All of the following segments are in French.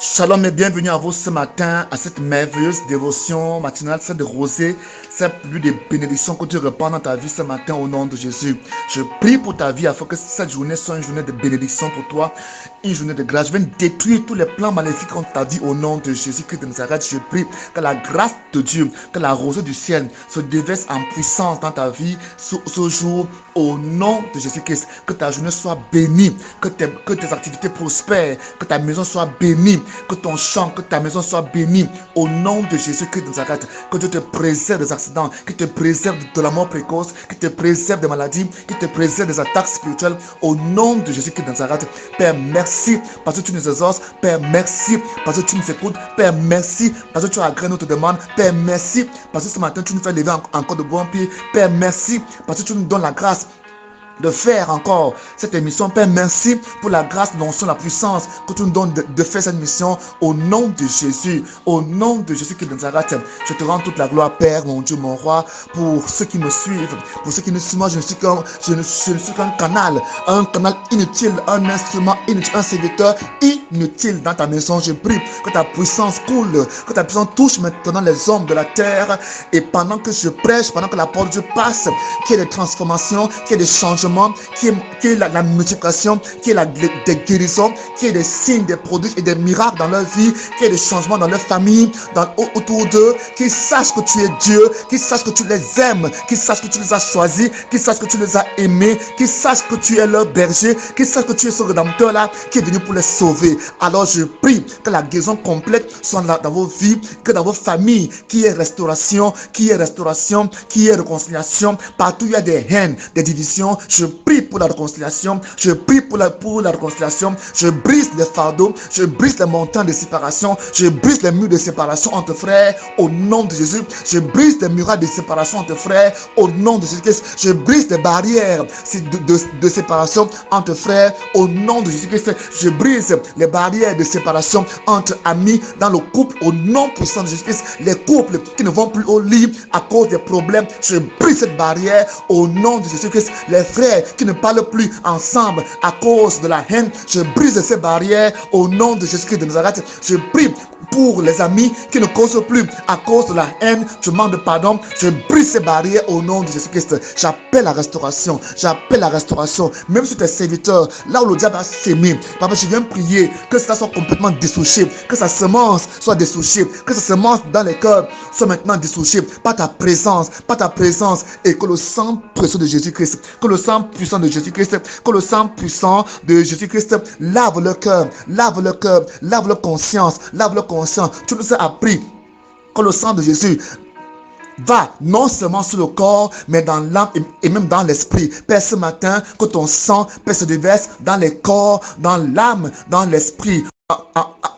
Shalom et bienvenue à vous ce matin à cette merveilleuse dévotion matinale, celle de rosée, cette pluie de bénédictions que tu répands dans ta vie ce matin au nom de Jésus. Je prie pour ta vie afin que cette journée soit une journée de bénédiction pour toi, une journée de grâce. Je viens détruire tous les plans maléfiques contre ta vie au nom de Jésus-Christ de Nazareth. Je prie que la grâce de Dieu, que la rosée du ciel se déverse en puissance dans ta vie ce jour au nom de Jésus-Christ. Que ta journée soit bénie, que tes activités prospèrent, que ta maison soit bénie, que ton champ, que ta maison soit bénie au nom de Jésus-Christ de Nazareth. Que Dieu te préserve des accidents, qu'il te préserve de la mort précoce, qu'il te préserve des maladies, qu'il te préserve des attaques spirituelles au nom de Jésus-Christ de Nazareth. Père, merci parce que tu nous exauces. Père, merci parce que tu nous écoutes. Père, merci parce que tu as agréé notre demande. Père, merci parce que ce matin tu nous fais lever encore de bons pieds. Père, merci parce que tu nous donnes la grâce de faire encore cette émission. Père, merci pour la grâce, l'onction, la puissance que tu nous donnes de faire cette mission au nom de Jésus, au nom de Jésus qui est de Nazareth. Je te rends toute la gloire, Père, mon Dieu, mon roi, pour ceux qui me suivent, pour ceux qui me suivent. Moi, je ne suis qu'un canal inutile, un instrument inutile, un serviteur inutile dans ta maison. Je prie que ta puissance coule, que ta puissance touche maintenant les hommes de la terre. Et pendant que je prêche, pendant que la parole de Dieu passe, qu'il y ait des transformations, qu'il y ait des changements, qu'il y ait la multiplication, qu'il y ait des guérisons, qu'il y ait des signes, des prodiges et des miracles dans leur vie, qu'il y ait des changements dans leur famille, autour d'eux, qu'ils sachent que tu es Dieu, qu'ils sachent que tu les aimes, qu'ils sachent que tu les as choisis, qu'ils sachent que tu les as aimés, qu'ils sachent que tu es leur berger, qu'ils sachent que tu es ce rédempteur-là qui est venu pour les sauver. Alors je prie que la guérison complète soit dans vos vies, que dans vos familles, qu'il y ait restauration, qu'il y ait restauration, qu'il y ait réconciliation. Partout il y a des haines, des divisions. Je prie pour la réconciliation. Je prie pour la réconciliation. Je brise les fardeaux. Je brise les montagnes de séparation. Je brise les murs de séparation entre frères au nom de Jésus. Je brise les murailles de séparation entre frères au nom de Jésus-Christ. Je brise les barrières de séparation entre frères au nom de Jésus-Christ. Je brise les barrières de séparation entre amis dans le couple au nom puissant de Jésus-Christ. Les couples qui ne vont plus au lit à cause des problèmes. Je brise cette barrière au nom de Jésus-Christ. Les frères qui ne parlent plus ensemble à cause de la haine, je brise ces barrières au nom de Jésus-Christ de Nazareth. Je prie pour les amis qui ne causent plus à cause de la haine, je demande pardon, je brise ces barrières au nom de Jésus-Christ. J'appelle la restauration, même sur tes serviteurs, là où le diable a sémé. Papa, je viens prier que ça soit complètement dessouché, que sa semence soit dessouchée, que sa semence dans les cœurs soit maintenant dessouchée par ta présence, et que le sang précieux de Jésus-Christ, que le sang puissant de Jésus-Christ, que le sang puissant de Jésus-Christ lave leur cœur, lave leur conscience, Tu nous as appris que le sang de Jésus va non seulement sur le corps, mais dans l'âme et même dans l'esprit. Père, ce matin, que ton sang, Père, se déverse dans les corps, dans l'âme, dans l'esprit.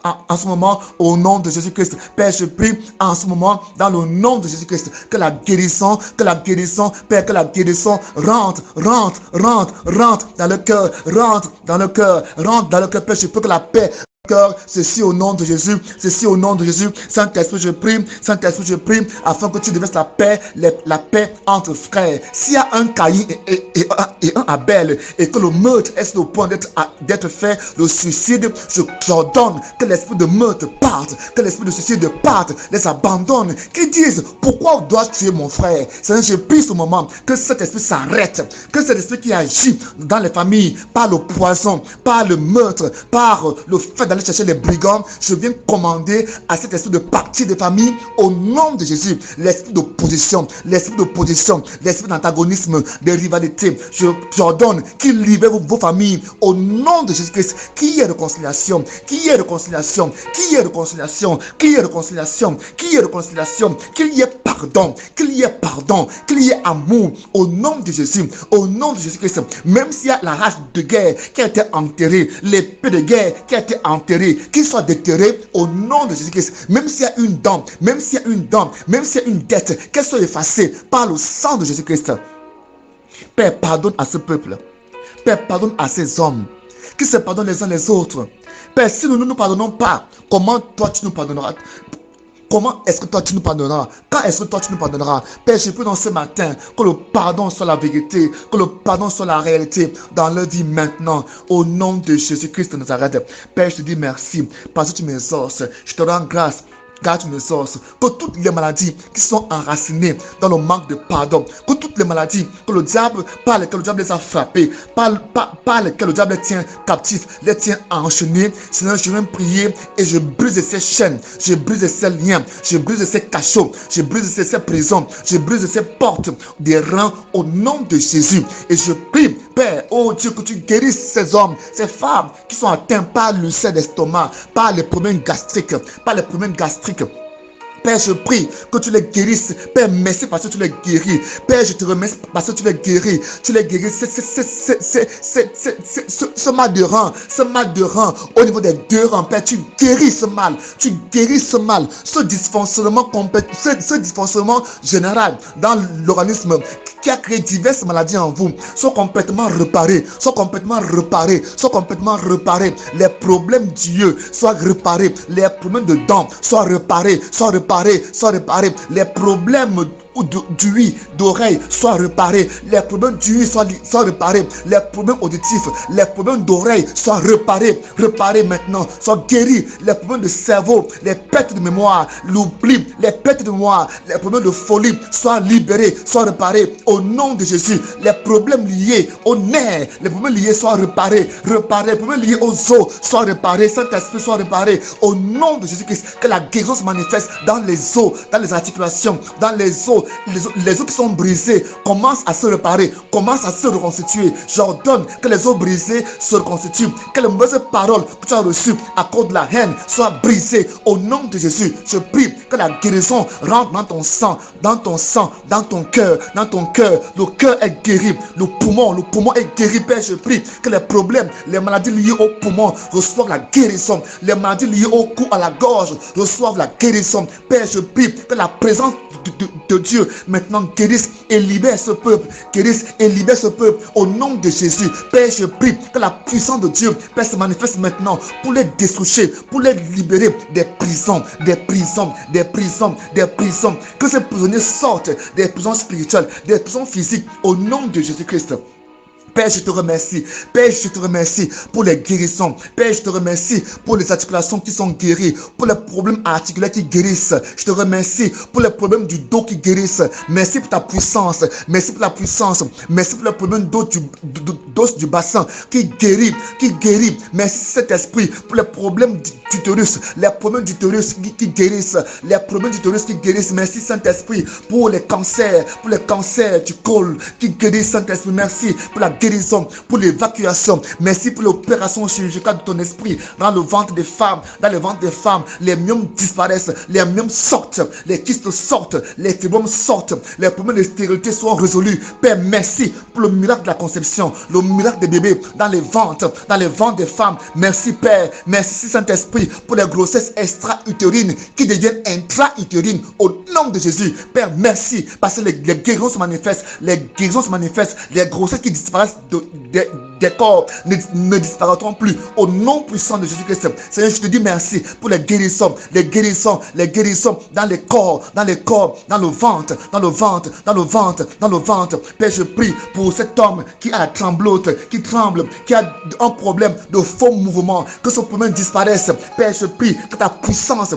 En ce moment, au nom de Jésus-Christ, Père, je prie en ce moment, dans le nom de Jésus-Christ, que la guérison, Père, que la guérison rentre dans le cœur, rentre dans le cœur, Père, je prie que la paix cœur, ceci au nom de Jésus, Saint-Esprit, je prie, afin que tu déverses la paix entre frères. S'il y a un Caïn et un Abel, et que le meurtre est au point d'être fait, le suicide, j'ordonne que l'esprit de meurtre parte, que l'esprit de suicide parte, les abandonne, qu'ils disent, pourquoi dois-je tuer mon frère? Seigneur, je prie ce moment, que cet esprit s'arrête, que cet esprit qui agit dans les familles, par le poison, par le meurtre, par le fait d'aller chercher les brigands, je viens commander à cet esprit de partir des familles au nom de Jésus. L'esprit d'opposition, l'esprit d'antagonisme, de rivalité, j'ordonne qu'il libère vos familles au nom de Jésus-Christ. Qu'il y ait réconciliation, qu'il y ait amour au nom de Jésus, Christ. Même s'il y a la hache de guerre qui a été enterrée, l'épée de guerre qui a été enterrée, qu'il soit déterré au nom de Jésus-Christ. Même s'il y a une dent, même s'il y a une dette, qu'elle soit effacée par le sang de Jésus-Christ. Père, pardonne à ce peuple. Père, pardonne à ces hommes qui se pardonnent les uns les autres. Père, si nous ne nous pardonnons pas, comment toi tu nous pardonneras? comment est-ce que toi tu nous pardonneras? Quand est-ce que toi tu nous pardonneras? Père, je prie dans ce matin que le pardon soit la vérité, que le pardon soit la réalité dans leur vie maintenant, au nom de Jésus-Christ de Nazareth. Père, je te dis merci parce que tu m'exauces. Je te rends grâce car tu me sources, que toutes les maladies qui sont enracinées dans le manque de pardon, que toutes les maladies que le diable, par lesquelles le diable les a frappés, par lesquelles le diable les tient captifs, les tient enchaînés, Seigneur, je viens prier et je brise ces chaînes, je brise ces liens, je brise ces cachots, je brise ces prisons, je brise ces portes des reins au nom de Jésus. Et je prie, Père, oh Dieu, que tu guérisses ces hommes, ces femmes qui sont atteints par l'ulcère d'estomac, par les problèmes gastriques, Père, je prie que tu les guérisses. Père, merci parce que tu les guéris. Père, je te remercie parce que tu les guéris. Tu les guéris. Ce mal de rein au niveau des deux reins. Père, tu guéris ce mal. Tu guéris ce mal. Ce dysfonctionnement général dans l'organisme qui a créé diverses maladies en vous sont complètement réparés. Les problèmes d'yeux soient réparés. Les problèmes de dents soient réparés. Les problèmes d'ouïe, d'oreille soient réparés. Les problèmes d'ouïe soient réparés. Les problèmes auditifs, les problèmes d'oreille soient réparés maintenant, soient guéris. Les problèmes de cerveau, les pertes de mémoire, l'oubli, les pertes de mémoire, les problèmes de folie soient libérés, soient réparés au nom de Jésus. Les problèmes liés aux nerfs, les problèmes liés soient réparés. Les problèmes liés aux os soient réparés. Saint-Esprit soit réparé au nom de Jésus-Christ. Que la guérison se manifeste dans les os, dans les articulations, dans les os. Les os qui sont brisés commencent à se réparer, commencent à se reconstituer. J'ordonne que les os brisés se reconstituent, que les mauvaises paroles que tu as reçues à cause de la haine soient brisées au nom de Jésus. Je prie que la guérison rentre dans ton sang, dans ton cœur, Le cœur est guéri, le poumon est guéri. Père, je prie que les problèmes, les maladies liées au poumon reçoivent la guérison. Les maladies liées au cou, à la gorge reçoivent la guérison. Père, je prie que la présence de Dieu maintenant guérisse et libère ce peuple, au nom de Jésus. Père, je prie que la puissance de Dieu, Père, se manifeste maintenant pour les dessoucher, pour les libérer des prisons, que ces prisonniers sortent des prisons spirituelles, des prisons physiques au nom de Jésus-Christ. Père, je te remercie. Père, je te remercie pour les guérisons. Père, je te remercie pour les articulations qui sont guéries, pour les problèmes articulaires qui guérissent. Je te remercie pour les problèmes du dos qui guérissent. Merci pour ta puissance. Merci pour la puissance. Merci pour les problèmes d'os du bassin qui guérit. Merci cet esprit pour les problèmes d'utérus, les problèmes d'utérus qui guérissent. Les problèmes d'utérus qui guérissent. Merci Saint-Esprit pour les cancers du col qui guérissent. Saint-Esprit, merci pour la guérison, pour l'évacuation. Merci pour l'opération chirurgicale de ton esprit dans le ventre des femmes. Les myomes disparaissent, les myomes sortent, les kystes sortent, les fibromes sortent, les problèmes de stérilité sont résolus. Père, merci pour le miracle de la conception, le miracle des bébés dans les ventres des femmes. Merci Père, merci Saint-Esprit pour les grossesses extra-utérines qui deviennent intra-utérines au nom de Jésus. Père, merci parce que les guérisons se manifestent, les grossesses qui disparaissent des corps ne disparaîtront plus au nom puissant de Jésus-Christ. Seigneur, je te dis merci pour les guérisons dans les corps, dans le ventre. Père, je prie pour cet homme qui a la tremblote, qui tremble, qui a un problème de faux mouvement, que ce problème disparaisse. Père, je prie que ta puissance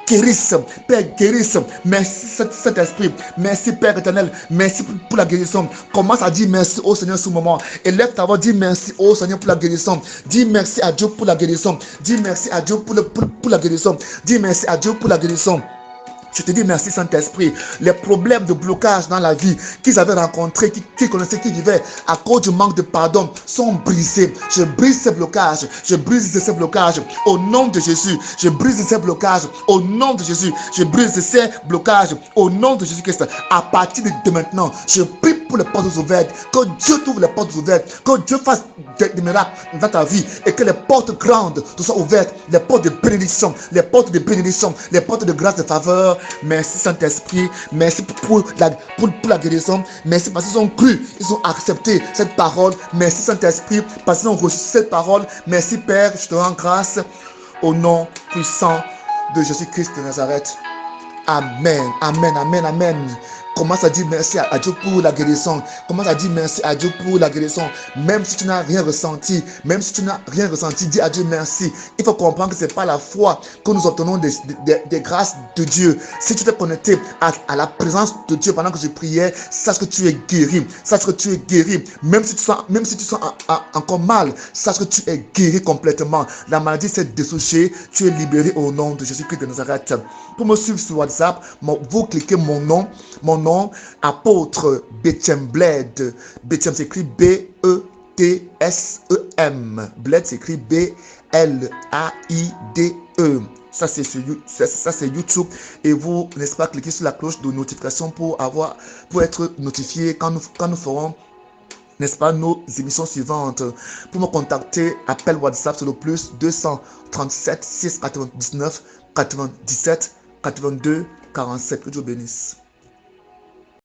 guérisse. Père, guérisse. Merci cet esprit. Merci Père éternel. Merci pour la guérison. Commence à dire merci au Seigneur ce moment. Élève ta voix, dis merci au Seigneur pour la guérison. Dis merci à Dieu pour la guérison. Dis merci à Dieu pour la guérison. Dis merci à Dieu pour la guérison. Je te dis merci Saint-Esprit. Les problèmes de blocage dans la vie qu'ils avaient rencontrés, qu'ils connaissaient, qu'ils vivaient à cause du manque de pardon sont brisés. Je brise ces blocages. Au nom de Jésus. Je brise ces blocages au nom de Jésus. Au nom de Jésus-Christ. À partir de maintenant, je prie pour les portes ouvertes. Que Dieu t'ouvre les portes ouvertes. Que Dieu fasse des miracles dans ta vie. Et que les portes grandes soient ouvertes. Les portes de bénédiction. Les portes de grâce, de faveur. Merci Saint-Esprit, merci pour la guérison, merci parce qu'ils ont cru, ils ont accepté cette parole, merci Saint-Esprit parce qu'ils ont reçu cette parole, merci Père, je te rends grâce au nom puissant de Jésus-Christ de Nazareth. Amen, amen, amen, amen. Commence à dire merci à Dieu pour la guérison. Commence à dire merci à Dieu pour la guérison. Même si tu n'as rien ressenti, dis à Dieu merci. Il faut comprendre que ce n'est pas la foi que nous obtenons des grâces de Dieu. Si tu t'es connecté à la présence de Dieu pendant que je priais, sache que tu es guéri. Sache que tu es guéri. Même si tu sens encore mal, sache que tu es guéri complètement. La maladie s'est dessouchée. Tu es libéré au nom de Jésus-Christ de Nazareth. Pour me suivre sur WhatsApp, vous cliquez mon nom, apôtre Betchem Bled. Betchem s'écrit B-E-T-S-E-M. Bled s'écrit B-L-A-I-D-E. Ça c'est YouTube. Et vous, n'est-ce pas, cliquez sur la cloche de notification pour être notifié quand nous ferons, n'est-ce pas, nos émissions suivantes. Pour me contacter, appel WhatsApp sur le plus 237 699 97 82 47. Que Dieu bénisse.